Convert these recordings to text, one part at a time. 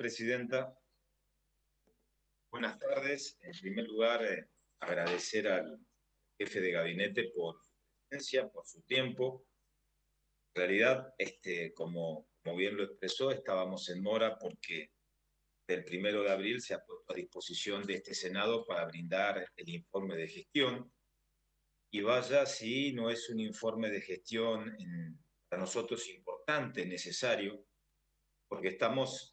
Presidenta. Buenas tardes. En primer lugar, agradecer al jefe de gabinete por su presencia, por su tiempo. En realidad, como bien lo expresó, estábamos en mora porque el 1 de abril se ha puesto a disposición de este Senado para brindar el informe de gestión. Y vaya si no es un informe de gestión para nosotros importante, necesario, porque estamos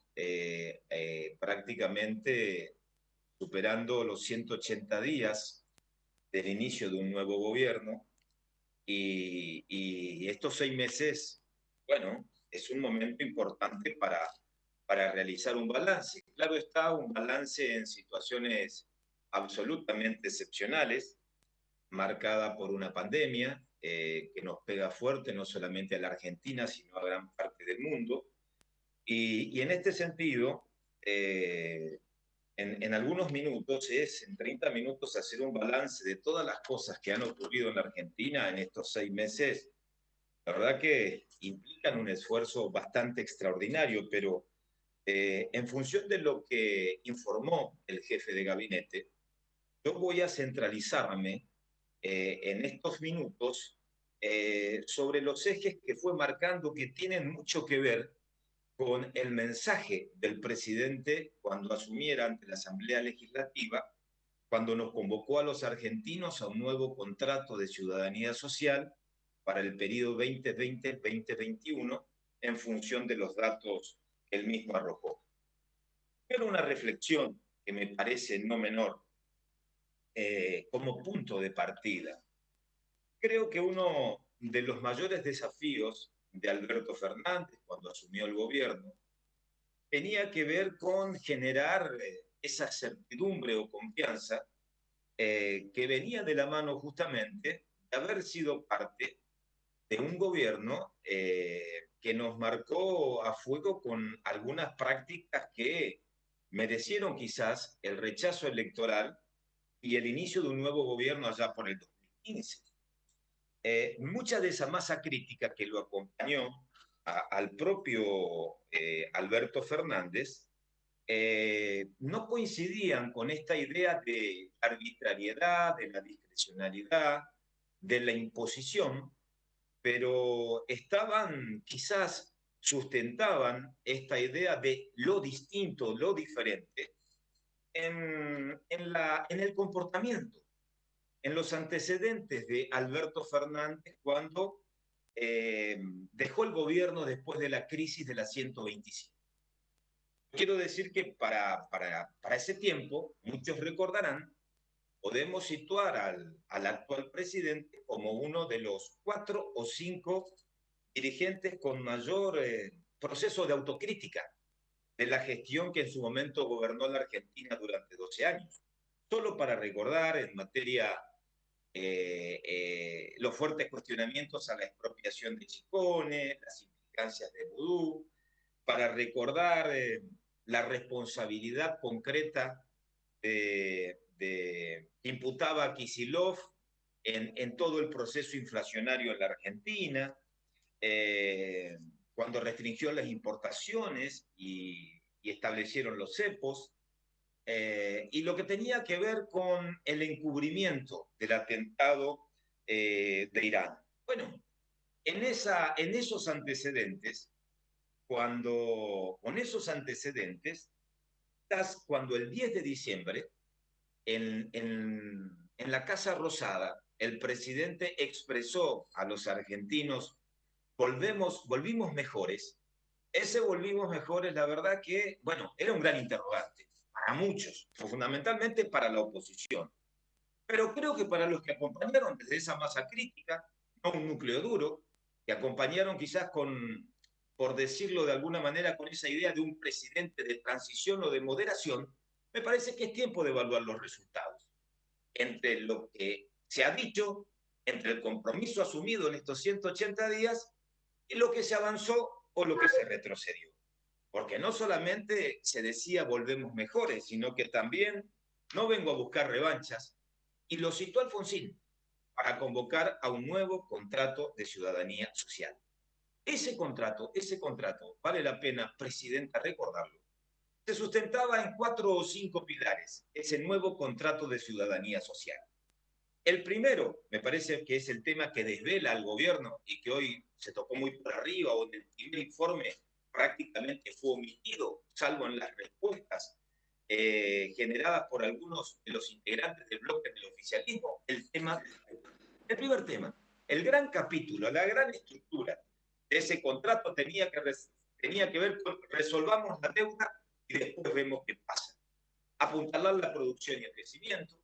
prácticamente superando los 180 días del inicio de un nuevo gobierno y estos 6 meses, bueno, es un momento importante para realizar un balance. Claro está, un balance en situaciones absolutamente excepcionales, marcada por una pandemia que nos pega fuerte no solamente a la Argentina, sino a gran parte del mundo. Y en este sentido, en algunos minutos, en 30 minutos, hacer un balance de todas las cosas que han ocurrido en la Argentina en estos 6 meses, la verdad que implican un esfuerzo bastante extraordinario, pero en función de lo que informó el jefe de gabinete, yo voy a centralizarme en estos minutos sobre los ejes que fue marcando que tienen mucho que ver con el mensaje del presidente cuando asumiera ante la Asamblea Legislativa, cuando nos convocó a los argentinos a un nuevo contrato de ciudadanía social para el periodo 2020-2021 en función de los datos que él mismo arrojó. Pero una reflexión que me parece no menor como punto de partida. Creo que uno de los mayores desafíos de Alberto Fernández cuando asumió el gobierno tenía que ver con generar esa certidumbre o confianza que venía de la mano justamente de haber sido parte de un gobierno que nos marcó a fuego con algunas prácticas que merecieron quizás el rechazo electoral y el inicio de un nuevo gobierno allá por el 2015. Mucha de esa masa crítica que lo acompañó al propio Alberto Fernández no coincidían con esta idea de arbitrariedad, de la discrecionalidad, de la imposición, pero quizás sustentaban esta idea de lo distinto, lo diferente, en el comportamiento, en los antecedentes de Alberto Fernández cuando dejó el gobierno después de la crisis de la 125. Quiero decir que para ese tiempo, muchos recordarán, podemos situar al actual presidente como uno de los 4 o 5 dirigentes con mayor proceso de autocrítica de la gestión que en su momento gobernó la Argentina durante 12 años. Solo para recordar en materia los fuertes cuestionamientos a la expropiación de Chicone, las implicancias de Vudú, para recordar la responsabilidad concreta que imputaba a Kicillof en todo el proceso inflacionario en la Argentina, cuando restringió las importaciones y establecieron los cepos, y lo que tenía que ver con el encubrimiento del atentado de Irán. Bueno, en esos antecedentes, con esos antecedentes, cuando el 10 de diciembre, en la Casa Rosada, el presidente expresó a los argentinos, volvimos mejores. Ese volvimos mejores, la verdad que, bueno, era un gran interrogante para muchos, fundamentalmente para la oposición. Pero creo que para los que acompañaron desde esa masa crítica, no un núcleo duro, que acompañaron quizás por decirlo de alguna manera, con esa idea de un presidente de transición o de moderación, me parece que es tiempo de evaluar los resultados. Entre lo que se ha dicho, entre el compromiso asumido en estos 180 días y lo que se avanzó o lo que se retrocedió. Porque no solamente se decía volvemos mejores, sino que también no vengo a buscar revanchas, y lo citó Alfonsín para convocar a un nuevo contrato de ciudadanía social. Ese contrato, vale la pena, Presidenta, recordarlo, se sustentaba en 4 o 5 pilares, ese nuevo contrato de ciudadanía social. El primero, me parece que es el tema que desvela al gobierno y que hoy se tocó muy por arriba, o en el primer informe prácticamente fue omitido, salvo en las respuestas generadas por algunos de los integrantes del bloque del oficialismo, el primer tema, el gran capítulo, la gran estructura de ese contrato tenía que ver con resolvamos la deuda y después vemos qué pasa. Apuntalar la producción y el crecimiento,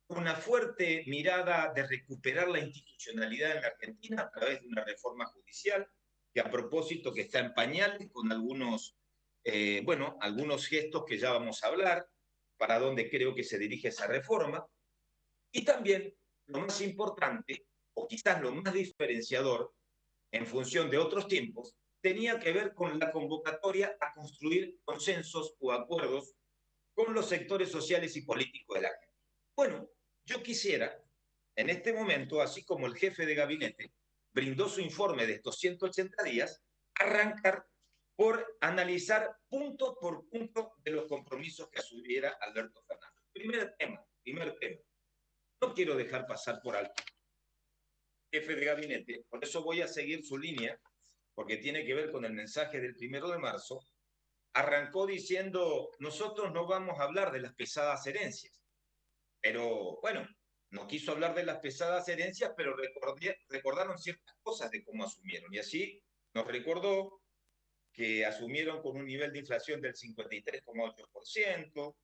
una fuerte mirada de recuperar la institucionalidad en la Argentina a través de una reforma judicial, que a propósito que está en pañales con algunos gestos que ya vamos a hablar, para dónde creo que se dirige esa reforma, y también lo más importante, o quizás lo más diferenciador, en función de otros tiempos, tenía que ver con la convocatoria a construir consensos o acuerdos con los sectores sociales y políticos de la Argentina. Bueno, yo quisiera, en este momento, así como el jefe de gabinete brindó su informe de estos 180 días, arrancar por analizar punto por punto de los compromisos que asumiera Alberto Fernández. Primer tema. No quiero dejar pasar por alto jefe de gabinete, por eso voy a seguir su línea, porque tiene que ver con el mensaje del 1 de marzo. Arrancó diciendo, nosotros no vamos a hablar de las pesadas herencias, pero bueno, no quiso hablar de las pesadas herencias, pero recordaron ciertas cosas de cómo asumieron, y así nos recordó que asumieron con un nivel de inflación del 53,8%,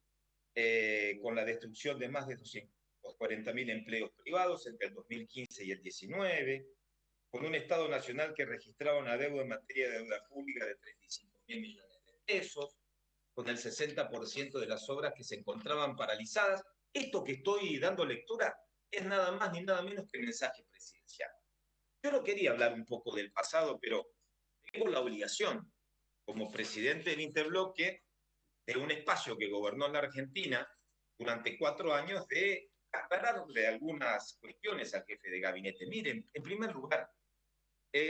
con la destrucción de más de 240.000 empleos privados entre el 2015 y el 19, con un Estado nacional que registraba una deuda en materia de deuda pública de 35.000 millones de pesos, con el 60% de las obras que se encontraban paralizadas. Esto que estoy dando lectura es nada más ni nada menos que el mensaje presidencial. Yo no quería hablar un poco del pasado, pero tengo la obligación, como presidente del Interbloque, de un espacio que gobernó en la Argentina durante 4 años, de aclararle algunas cuestiones al jefe de gabinete. Miren, en primer lugar,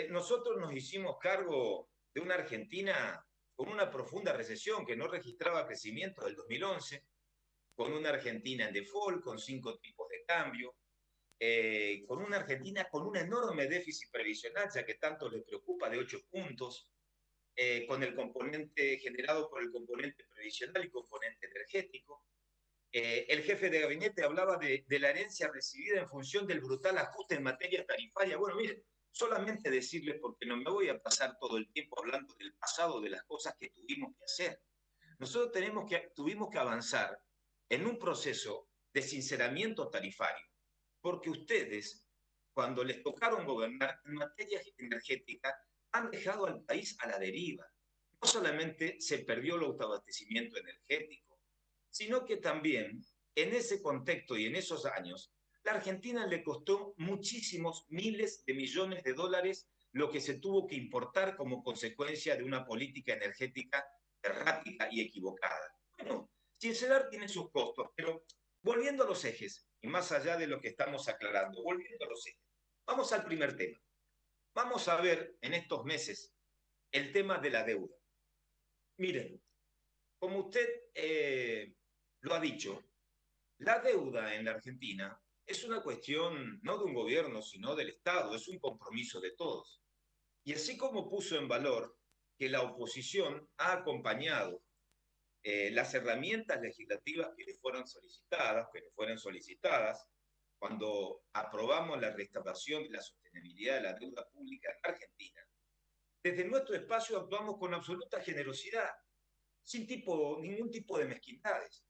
nosotros nos hicimos cargo de una Argentina con una profunda recesión que no registraba crecimiento del 2011, con una Argentina en default, con 5 tipos de cambio, con una Argentina con un enorme déficit previsional, ya que tanto le preocupa, de 8 puntos, con el componente generado por el componente previsional y componente energético. El jefe de gabinete hablaba de la herencia recibida en función del brutal ajuste en materia tarifaria. Bueno, miren, solamente decirles, porque no me voy a pasar todo el tiempo hablando del pasado, de las cosas que tuvimos que hacer. Nosotros tuvimos que avanzar en un proceso de sinceramiento tarifario, porque ustedes, cuando les tocaron gobernar en materia energética, han dejado al país a la deriva. No solamente se perdió el autoabastecimiento energético, sino que también en ese contexto y en esos años, la Argentina le costó muchísimos miles de millones de dólares lo que se tuvo que importar como consecuencia de una política energética errática y equivocada. Bueno, sincerar tiene sus costos, pero volviendo a los ejes, y más allá de lo que estamos aclarando, volviendo a los ejes, vamos al primer tema. Vamos a ver en estos meses el tema de la deuda. Miren, como usted lo ha dicho, la deuda en la Argentina es una cuestión no de un gobierno, sino del Estado, es un compromiso de todos. Y así como puso en valor que la oposición ha acompañado las herramientas legislativas que le fueron solicitadas cuando aprobamos la restauración y la sostenibilidad de la deuda pública en Argentina, desde nuestro espacio actuamos con absoluta generosidad, sin ningún tipo de mezquindades,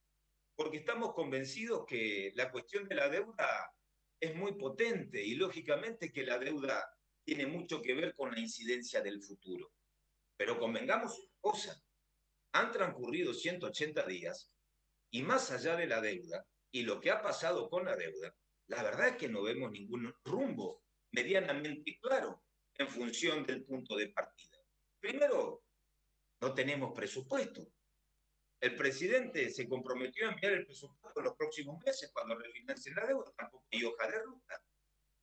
porque estamos convencidos que la cuestión de la deuda es muy potente y lógicamente que la deuda tiene mucho que ver con la incidencia del futuro. Pero convengamos una cosa, han transcurrido 180 días y más allá de la deuda y lo que ha pasado con la deuda, la verdad es que no vemos ningún rumbo medianamente claro en función del punto de partida. Primero, no tenemos presupuesto. El presidente se comprometió a enviar el presupuesto en los próximos meses cuando refinancien la deuda, tampoco hay hoja de ruta.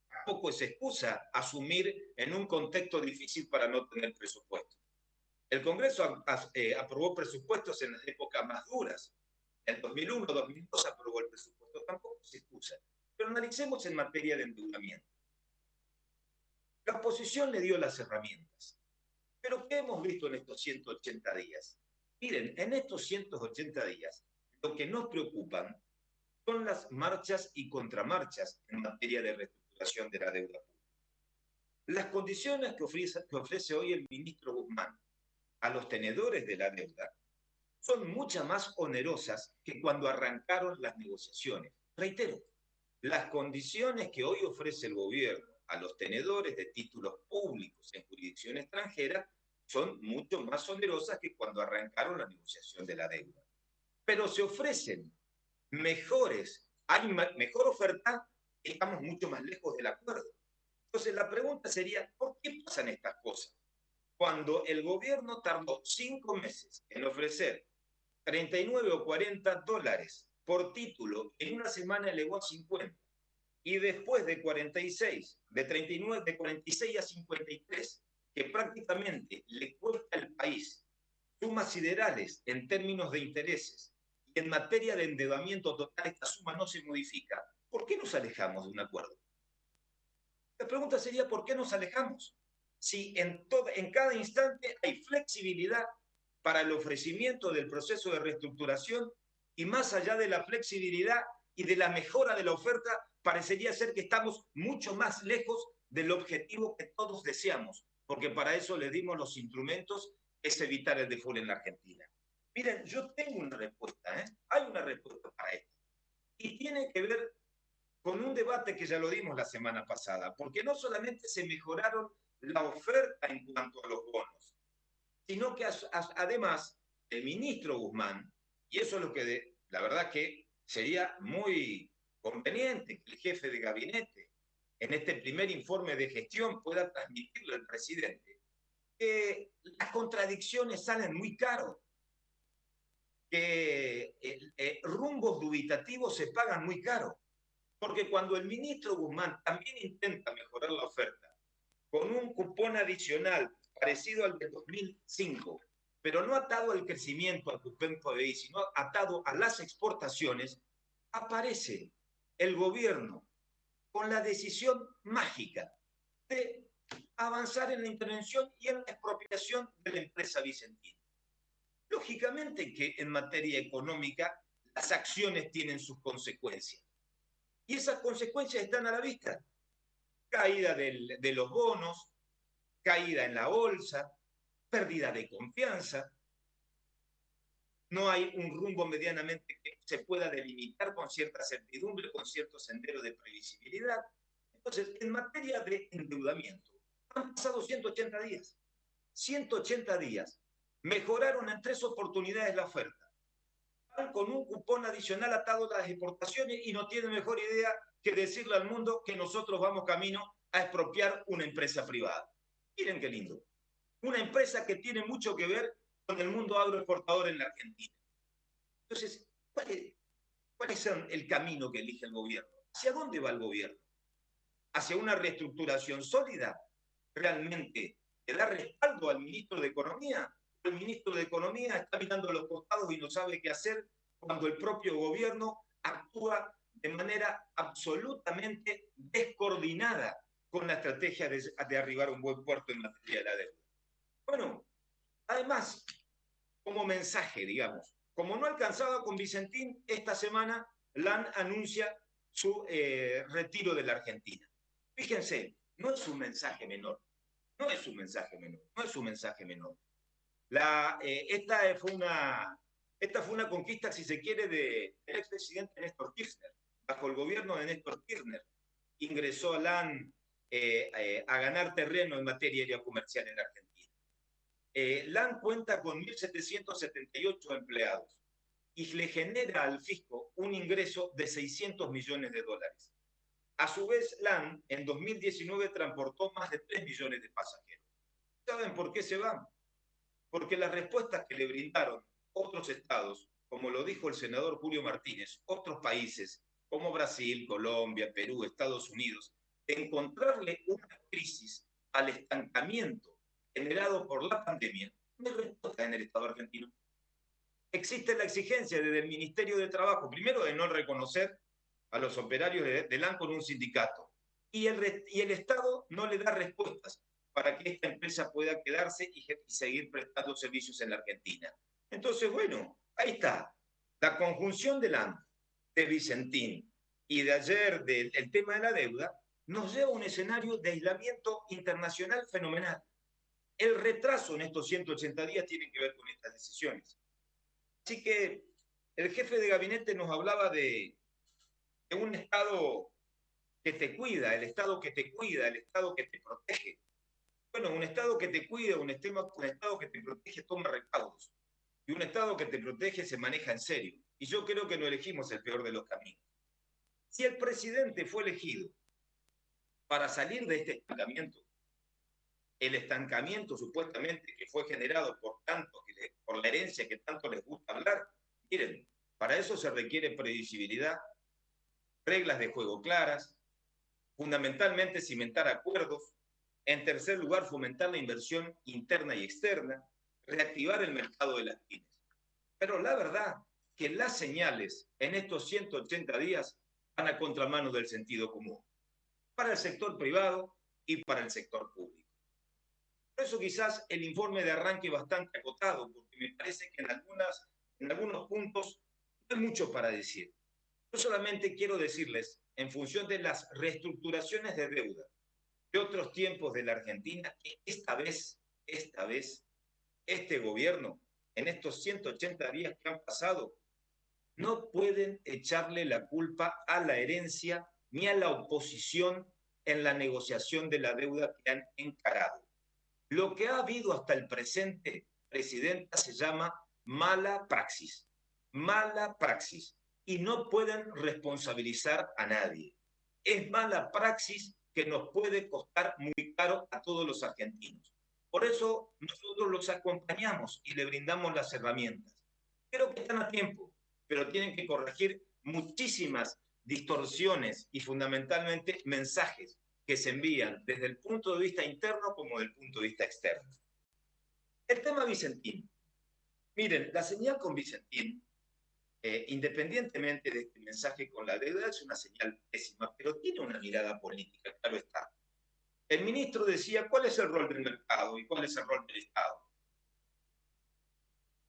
Tampoco es excusa asumir en un contexto difícil para no tener presupuesto. El Congreso aprobó presupuestos en las épocas más duras. En 2001, 2002 aprobó el presupuesto, tampoco se excusa. Pero analicemos en materia de endeudamiento. La oposición le dio las herramientas. Pero ¿qué hemos visto en estos 180 días? Miren, en estos 180 días, lo que nos preocupan son las marchas y contramarchas en materia de reestructuración de la deuda pública. Las condiciones que ofrece hoy el ministro Guzmán a los tenedores de la deuda son muchas más onerosas que cuando arrancaron las negociaciones. Reitero, las condiciones que hoy ofrece el gobierno a los tenedores de títulos públicos en jurisdicción extranjera son mucho más onerosas que cuando arrancaron la negociación de la deuda. Pero se ofrecen mejores, hay mejor oferta, estamos mucho más lejos del acuerdo. Entonces la pregunta sería, ¿por qué pasan estas cosas? Cuando el gobierno tardó 5 meses en ofrecer 39 o 40 dólares por título, en una semana elevó a 50. Y después de 46, de 39, de 46 a 53, que prácticamente le cuesta al país sumas siderales en términos de intereses, y en materia de endeudamiento total esta suma no se modifica, ¿por qué nos alejamos de un acuerdo? La pregunta sería, ¿por qué nos alejamos? Si en cada instante hay flexibilidad para el ofrecimiento del proceso de reestructuración y más allá de la flexibilidad y de la mejora de la oferta, parecería ser que estamos mucho más lejos del objetivo que todos deseamos, porque para eso le dimos los instrumentos, es evitar el default en la Argentina. Miren, yo tengo una respuesta, hay una respuesta para esto. Y tiene que ver con un debate que ya lo dimos la semana pasada, porque no solamente se mejoraron la oferta en cuanto a los bonos, sino que además el ministro Guzmán, y eso es lo que la verdad que sería muy conveniente que el jefe de gabinete en este primer informe de gestión pueda transmitirle al presidente, que las contradicciones salen muy caros, que rumbos dubitativos se pagan muy caro. Porque cuando el ministro Guzmán también intenta mejorar la oferta con un cupón adicional parecido al de 2005, pero no atado al crecimiento, al cupón PBI, sino atado a las exportaciones, aparece el gobierno con la decisión mágica de avanzar en la intervención y en la expropiación de la empresa Vicentina. Lógicamente que en materia económica las acciones tienen sus consecuencias. Y esas consecuencias están a la vista. Caída de los bonos, caída en la bolsa, pérdida de confianza. No hay un rumbo medianamente que se pueda delimitar con cierta certidumbre, con cierto sendero de previsibilidad. Entonces, en materia de endeudamiento, han pasado 180 días. 180 días. Mejoraron en 3 oportunidades la oferta. Van con un cupón adicional atado a las exportaciones y no tienen mejor idea que decirle al mundo que nosotros vamos camino a expropiar una empresa privada. Miren qué lindo. Una empresa que tiene mucho que ver con el mundo agroexportador en la Argentina. Entonces, ¿cuál es el camino que elige el gobierno? ¿Hacia dónde va el gobierno? ¿Hacia una reestructuración sólida? ¿Realmente le da respaldo al ministro de Economía? El ministro de Economía está mirando a los costados y no sabe qué hacer cuando el propio gobierno actúa de manera absolutamente descoordinada con la estrategia de arribar a un buen puerto en materia de la deuda. Bueno, además, como mensaje, digamos, como no alcanzaba con Vicentín, esta semana LAN anuncia su retiro de la Argentina. Fíjense, no es un mensaje menor, no es un mensaje menor, no es un mensaje menor. Esta fue una conquista, si se quiere, del expresidente Néstor Kirchner. Bajo el gobierno de Néstor Kirchner ingresó a LAN a ganar terreno en materia aérea comercial en Argentina. LAN cuenta con 1.778 empleados y le genera al fisco un ingreso de 600 millones de dólares. A su vez, LAN en 2019 transportó más de 3 millones de pasajeros. ¿Saben por qué se van? Porque las respuestas que le brindaron otros estados, como lo dijo el senador Julio Martínez, otros países como Brasil, Colombia, Perú, Estados Unidos, de encontrarle una crisis al estancamiento generado por la pandemia, No hay respuesta en el Estado argentino. Existe la exigencia desde el Ministerio de Trabajo, primero de no reconocer a los operarios del ANCO en un sindicato, y el Estado no le da respuestas para que esta empresa pueda quedarse y seguir prestando servicios en la Argentina. Entonces, bueno, ahí está. La conjunción del ANCO, de Vicentín y de ayer del tema de la deuda, nos lleva a un escenario de aislamiento internacional fenomenal. El retraso en estos 180 días tiene que ver con estas decisiones. Así que el jefe de gabinete nos hablaba de un Estado que te cuida, el Estado que te cuida, el Estado que te protege. Bueno, un Estado que te cuida, un Estado que te protege toma recaudos. Y un Estado que te protege se maneja en serio. Y yo creo que no elegimos el peor de los caminos. Si el presidente fue elegido para salir de este estancamiento, el estancamiento supuestamente que fue generado por la herencia que tanto les gusta hablar, miren, para eso se requiere previsibilidad, reglas de juego claras, fundamentalmente cimentar acuerdos, en tercer lugar fomentar la inversión interna y externa, reactivar el mercado de las pymes. Pero la verdad que las señales en estos 180 días van a contramano del sentido común, para el sector privado y para el sector público. Por eso quizás el informe de arranque bastante acotado, porque me parece que en algunos puntos no hay mucho para decir. Yo solamente quiero decirles, en función de las reestructuraciones de deuda de otros tiempos de la Argentina, que esta vez, este gobierno, en estos 180 días que han pasado, no pueden echarle la culpa a la herencia ni a la oposición en la negociación de la deuda que han encarado. Lo que ha habido hasta el presente, presidenta, se llama mala praxis. Mala praxis. Y no pueden responsabilizar a nadie. Es mala praxis que nos puede costar muy caro a todos los argentinos. Por eso nosotros los acompañamos y le brindamos las herramientas. Creo que están a tiempo, pero tienen que corregir muchísimas distorsiones y fundamentalmente mensajes que se envían desde el punto de vista interno como del punto de vista externo. El tema Vicentín. Miren, la señal con Vicentín, independientemente de este mensaje con la deuda, es una señal pésima, pero tiene una mirada política, claro está. El ministro decía, ¿cuál es el rol del mercado y cuál es el rol del Estado?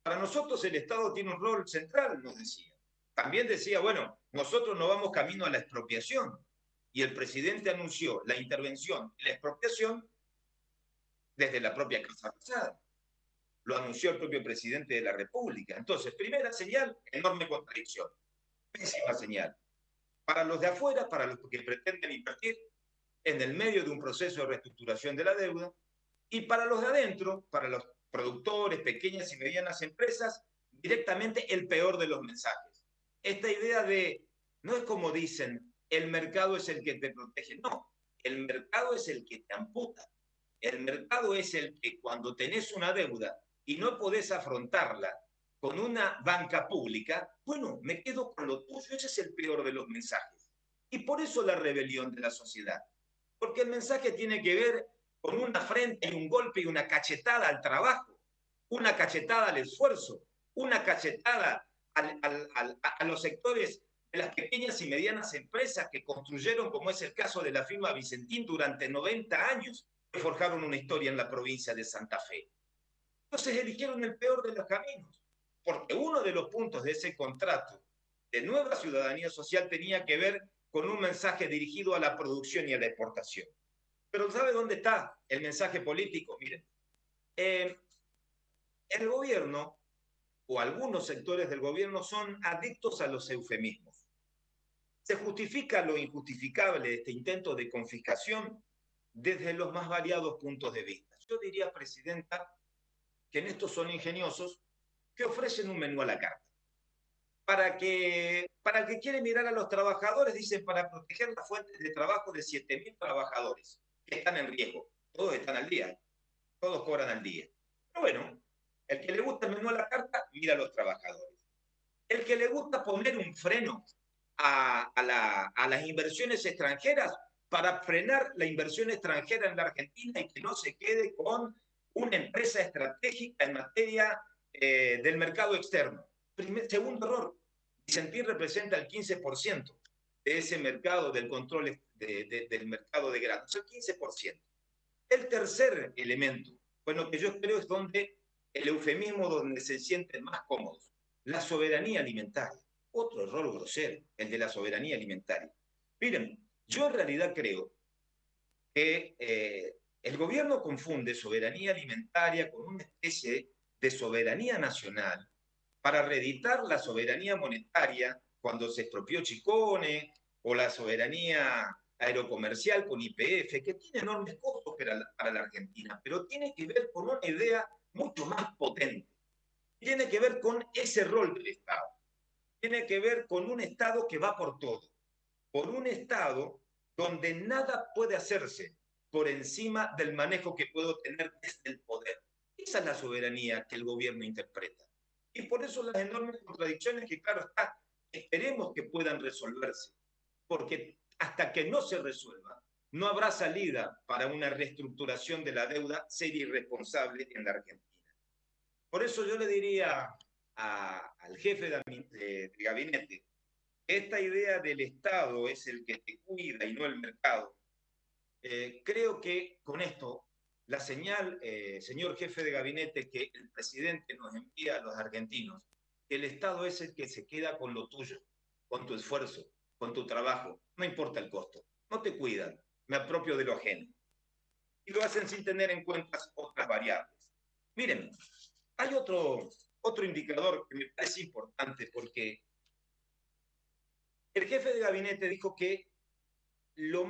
Para nosotros el Estado tiene un rol central, nos decía. También decía, bueno, nosotros no vamos camino a la expropiación. Y el presidente anunció la intervención y la expropiación desde la propia Casa Rosada. Lo anunció el propio presidente de la República. Entonces, primera señal, enorme contradicción. Pésima señal. Para los de afuera, para los que pretenden invertir en el medio de un proceso de reestructuración de la deuda, y para los de adentro, para los productores, pequeñas y medianas empresas, directamente el peor de los mensajes. Esta idea de, no es como dicen, el mercado es el que te protege. No, el mercado es el que te amputa. El mercado es el que cuando tenés una deuda y no podés afrontarla con una banca pública, bueno, me quedo con lo tuyo. Ese es el peor de los mensajes. Y por eso la rebelión de la sociedad. Porque el mensaje tiene que ver con una frente y un golpe y una cachetada al trabajo, una cachetada al esfuerzo, una cachetada a los sectores de las pequeñas y medianas empresas que construyeron, como es el caso de la firma Vicentín, durante 90 años, que forjaron una historia en la provincia de Santa Fe. Entonces eligieron el peor de los caminos, porque uno de los puntos de ese contrato de nueva ciudadanía social tenía que ver con un mensaje dirigido a la producción y a la exportación. Pero ¿sabe dónde está el mensaje político? Miren, el gobierno o algunos sectores del gobierno son adictos a los eufemismos. Se justifica lo injustificable, este intento de confiscación, desde los más variados puntos de vista. Yo diría, presidenta, que en estos son ingeniosos, que ofrecen un menú a la carta. Para el que quiere mirar a los trabajadores, dicen, para proteger las fuentes de trabajo de 7.000 trabajadores que están en riesgo. Todos están al día, todos cobran al día. Pero bueno, el que le gusta el menú a la carta, mira a los trabajadores. El que le gusta poner un freno a las inversiones extranjeras para frenar la inversión extranjera en la Argentina y que no se quede con una empresa estratégica en materia del mercado externo. Segundo error, Vicentín representa el 15% de ese mercado, del control del mercado de granos, el 15%. El tercer elemento, bueno, que yo creo es donde el eufemismo donde se sienten más cómodos, la soberanía alimentaria. Otro error grosero, el de la soberanía alimentaria. Miren, yo en realidad creo que el gobierno confunde soberanía alimentaria con una especie de soberanía nacional para reeditar la soberanía monetaria cuando se expropió Chicone o la soberanía aerocomercial con YPF, que tiene enormes costos para la Argentina, pero tiene que ver con una idea mucho más potente. Tiene que ver con ese rol del Estado. Tiene que ver con un Estado que va por todo, por un Estado donde nada puede hacerse por encima del manejo que puedo tener desde el poder. Esa es la soberanía que el gobierno interpreta. Y por eso las enormes contradicciones que, claro está, esperemos que puedan resolverse, porque hasta que no se resuelva, no habrá salida para una reestructuración de la deuda seria y responsable en la Argentina. Por eso yo le diría al jefe de gabinete, esta idea del Estado es el que te cuida y no el mercado. Creo que con esto, la señal, señor jefe de gabinete, que el presidente nos envía a los argentinos, que el Estado es el que se queda con lo tuyo, con tu esfuerzo, con tu trabajo, no importa el costo, no te cuidan, me apropio de lo ajeno. Y lo hacen sin tener en cuenta otras variables. Miren, hay otro indicador que me parece importante porque el jefe de gabinete dijo que lo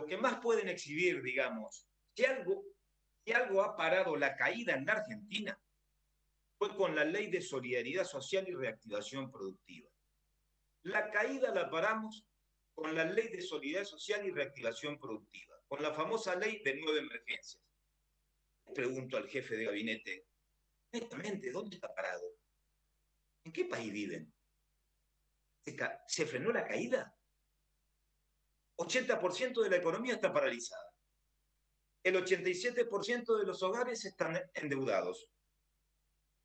que más pueden exhibir, digamos, si algo ha parado la caída en la Argentina, fue con la Ley de Solidaridad Social y Reactivación Productiva. La caída la paramos con la Ley de Solidaridad Social y Reactivación Productiva, con la famosa Ley de 9 emergencias. Pregunto al jefe de gabinete, honestamente, ¿dónde está parado? ¿En qué país viven? ¿Se frenó la caída? 80% de la economía está paralizada. El 87% de los hogares están endeudados.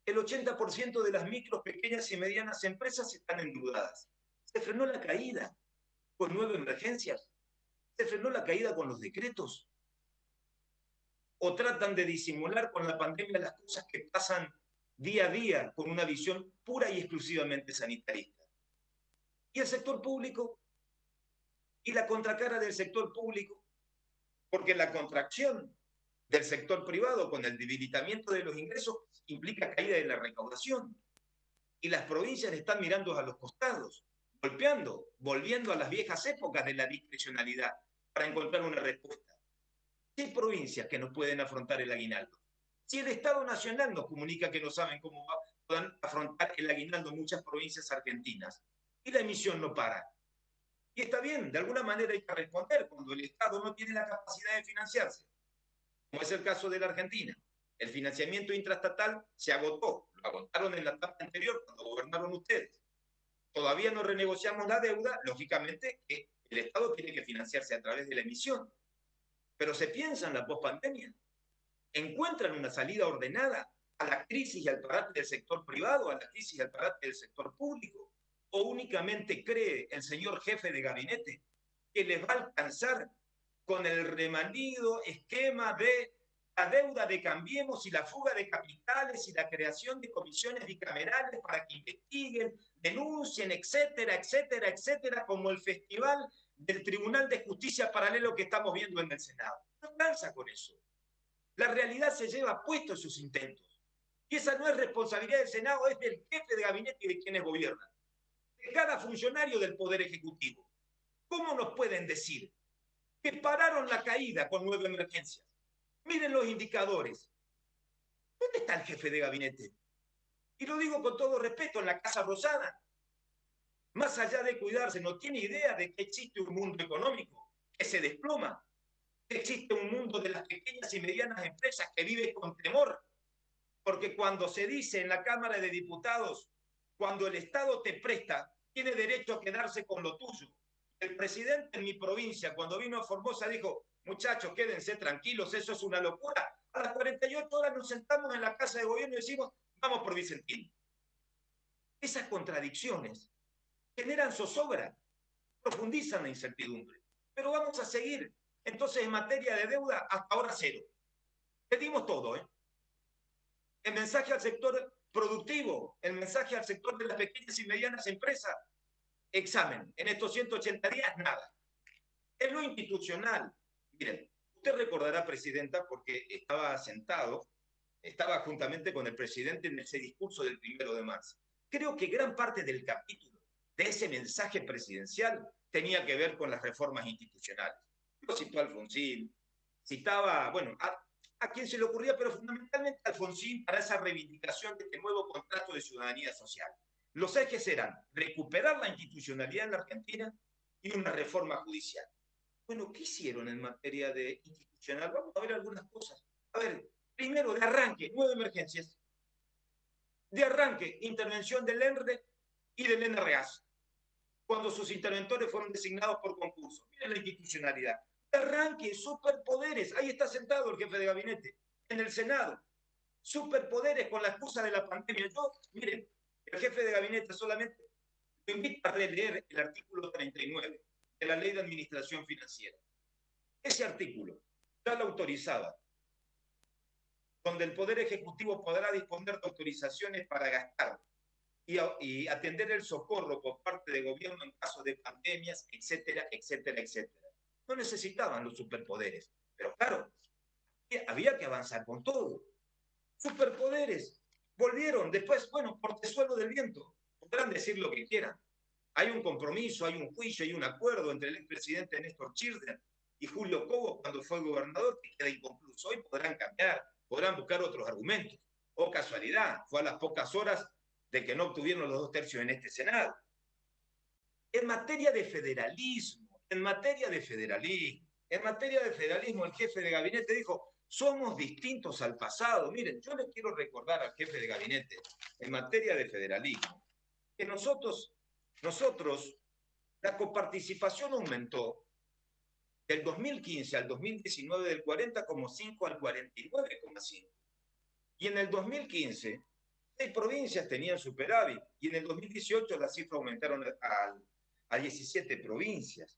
El 80% de las micros, pequeñas y medianas empresas están endeudadas. Se frenó la caída con 9 emergencias. Se frenó la caída con los decretos. O tratan de disimular con la pandemia las cosas que pasan día a día con una visión pura y exclusivamente sanitarista. Y el sector público y la contracara del sector público, porque la contracción del sector privado con el debilitamiento de los ingresos implica caída de la recaudación. Y las provincias están mirando a los costados, golpeando, volviendo a las viejas épocas de la discrecionalidad para encontrar una respuesta. Si hay provincias que no pueden afrontar el aguinaldo, si el Estado Nacional nos comunica que no saben cómo puedan afrontar el aguinaldo en muchas provincias argentinas, y la emisión no para. Y está bien, de alguna manera hay que responder cuando el Estado no tiene la capacidad de financiarse, como es el caso de la Argentina. El financiamiento intraestatal se agotó, lo agotaron en la etapa anterior cuando gobernaron ustedes. Todavía no renegociamos la deuda, lógicamente que el Estado tiene que financiarse a través de la emisión. Pero se piensa en la pospandemia. Encuentran una salida ordenada a la crisis y al parate del sector privado, a la crisis y al parate del sector público. ¿O únicamente cree el señor jefe de gabinete que les va a alcanzar con el remanido esquema de la deuda de Cambiemos y la fuga de capitales y la creación de comisiones bicamerales para que investiguen, denuncien, etcétera, etcétera, etcétera, como el festival del Tribunal de Justicia paralelo que estamos viendo en el Senado? No alcanza con eso. La realidad se lleva puesto sus intentos. Y esa no es responsabilidad del Senado, es del jefe de gabinete y de quienes gobiernan, de cada funcionario del Poder Ejecutivo. ¿Cómo nos pueden decir que pararon la caída con 9 emergencias? Miren los indicadores. ¿Dónde está el jefe de gabinete? Y lo digo con todo respeto, en la Casa Rosada. Más allá de cuidarse, no tiene idea de que existe un mundo económico que se desploma, que existe un mundo de las pequeñas y medianas empresas que vive con temor. Porque cuando se dice en la Cámara de Diputados, cuando el Estado te presta, tiene derecho a quedarse con lo tuyo. El presidente en mi provincia, cuando vino a Formosa, dijo, muchachos, quédense tranquilos, eso es una locura. A las 48 horas nos sentamos en la Casa de Gobierno y decimos, vamos por Vicentín. Esas contradicciones generan zozobra, profundizan la incertidumbre. Pero vamos a seguir. Entonces, en materia de deuda, hasta ahora cero. Pedimos todo, ¿eh? El mensaje al sector productivo, el mensaje al sector de las pequeñas y medianas empresas, examen. En estos 180 días, nada. En lo institucional, miren, usted recordará, Presidenta, porque estaba sentado, estaba juntamente con el presidente en ese discurso del 1 de marzo. Creo que gran parte del capítulo de ese mensaje presidencial tenía que ver con las reformas institucionales. Lo citó Alfonsín, citaba, bueno, a quien se le ocurría, pero fundamentalmente a Alfonsín para esa reivindicación de este nuevo contrato de ciudadanía social. Los ejes eran recuperar la institucionalidad en la Argentina y una reforma judicial. Bueno, ¿qué hicieron en materia de institucional? Vamos a ver algunas cosas. A ver, primero, de arranque, 9 emergencias. De arranque, intervención del ENRE y del ENREAS, cuando sus interventores fueron designados por concurso. Miren la institucionalidad. De arranque, superpoderes. Ahí está sentado el jefe de gabinete, en el Senado. Superpoderes con la excusa de la pandemia. Yo, miren, el jefe de gabinete solamente lo invito a releer el artículo 39 de la Ley de Administración Financiera. Ese artículo ya lo autorizaba, donde el Poder Ejecutivo podrá disponer de autorizaciones para gastar y atender el socorro por parte del gobierno en caso de pandemias, etcétera, etcétera, etcétera. No necesitaban los superpoderes, pero claro, había que avanzar con todo. Superpoderes volvieron después, bueno, por tesuelo del viento. Podrán decir lo que quieran. Hay un compromiso, hay un juicio, hay un acuerdo entre el expresidente Néstor Kirchner y Julio Cobo cuando fue gobernador que queda inconcluso. Hoy podrán cambiar, podrán buscar otros argumentos. O casualidad, fue a las pocas horas de que no obtuvieron los 2/3 en este Senado. En materia de federalismo, el jefe de gabinete dijo, somos distintos al pasado. Miren, yo le quiero recordar al jefe de gabinete, en materia de federalismo, que nosotros, la coparticipación aumentó del 2015 al 2019 del 40,5 al 49,5. Y en el 2015, 6 provincias tenían superávit, y en el 2018 las cifras aumentaron a 17 provincias.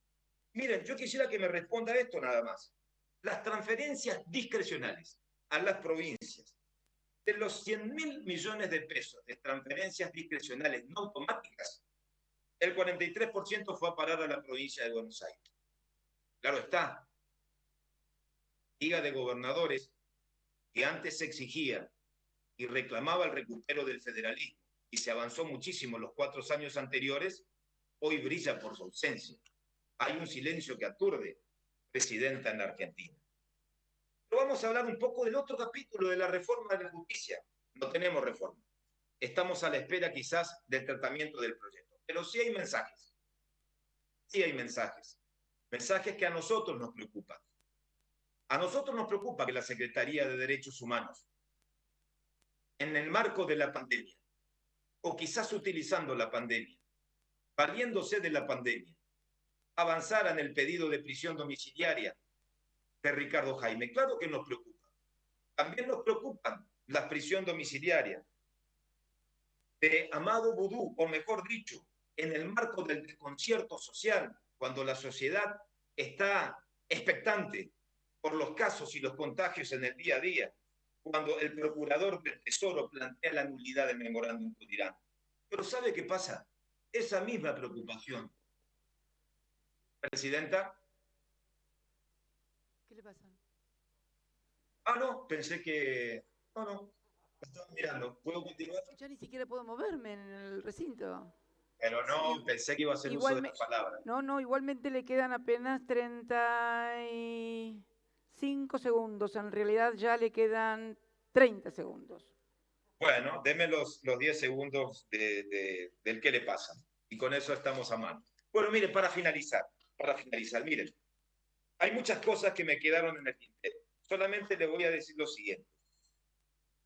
Miren, yo quisiera que me responda esto nada más. Las transferencias discrecionales a las provincias, de los 100.000 millones de pesos de transferencias discrecionales no automáticas, el 43% fue a parar a la provincia de Buenos Aires. Claro está, liga de gobernadores que antes se exigía y reclamaba el recupero del federalismo y se avanzó muchísimo los 4 años anteriores, hoy brilla por su ausencia. Hay un silencio que aturde, Presidenta, en la Argentina. Pero vamos a hablar un poco del otro capítulo de la reforma de la justicia. No tenemos reforma. Estamos a la espera quizás del tratamiento del proyecto. Pero sí hay mensajes. Sí hay mensajes. Mensajes que a nosotros nos preocupan. A nosotros nos preocupa que la Secretaría de Derechos Humanos, en el marco de la pandemia, o quizás utilizando la pandemia, valiéndose de la pandemia, avanzara en el pedido de prisión domiciliaria de Ricardo Jaime. Claro que nos preocupa. También nos preocupan la prisión domiciliaria de Amado Vudú, o mejor dicho, en el marco del desconcierto social, cuando la sociedad está expectante por los casos y los contagios en el día a día, cuando el procurador del Tesoro plantea la nulidad del memorándum Cotirán. Pero ¿sabe qué pasa? Esa misma preocupación, Presidenta. ¿Qué le pasa? No, pensé que... No, estaba mirando. ¿Puedo continuar? Ya ni siquiera puedo moverme en el recinto. Pero no, pensé que iba a hacer uso de la palabra. No, igualmente le quedan apenas 35 segundos. En realidad ya le quedan 30 segundos. Bueno, deme los 10 segundos del qué le pasa. Y con eso estamos a mano. Bueno, mire, para finalizar, miren, hay muchas cosas que me quedaron en el tintero. Solamente le voy a decir lo siguiente.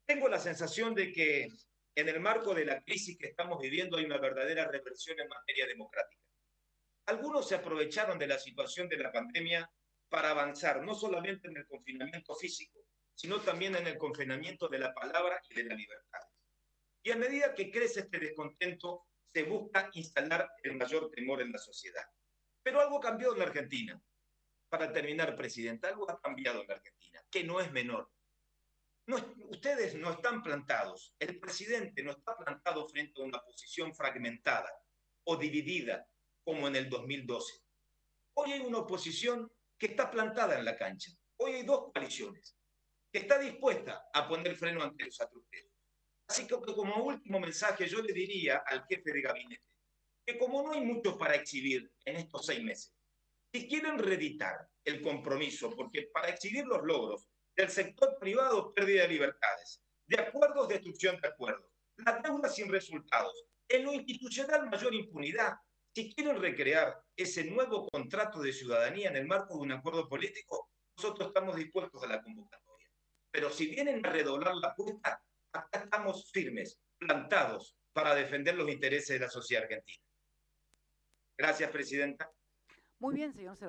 Tengo la sensación de que en el marco de la crisis que estamos viviendo hay una verdadera reversión en materia democrática. Algunos se aprovecharon de la situación de la pandemia para avanzar no solamente en el confinamiento físico, sino también en el confinamiento de la palabra y de la libertad. Y a medida que crece este descontento, se busca instalar el mayor temor en la sociedad. Pero algo cambió en la Argentina. Para terminar, Presidenta, algo ha cambiado en la Argentina, que no es menor. No, ustedes no están plantados, el presidente no está plantado frente a una posición fragmentada o dividida como en el 2012. Hoy hay una oposición que está plantada en la cancha. Hoy hay dos coaliciones que está dispuesta a poner freno ante los atropellos. Así que como último mensaje yo le diría al jefe de gabinete que como no hay mucho para exhibir en estos 6 meses, si quieren reeditar el compromiso, porque para exhibir los logros del sector privado, pérdida de libertades, de acuerdos, destrucción de acuerdos, la deuda sin resultados, en lo institucional mayor impunidad, si quieren recrear ese nuevo contrato de ciudadanía en el marco de un acuerdo político, nosotros estamos dispuestos a la convocatoria. Pero si vienen a redoblar la apuesta, acá estamos firmes, plantados, para defender los intereses de la sociedad argentina. Gracias, Presidenta. Muy bien, señor senador.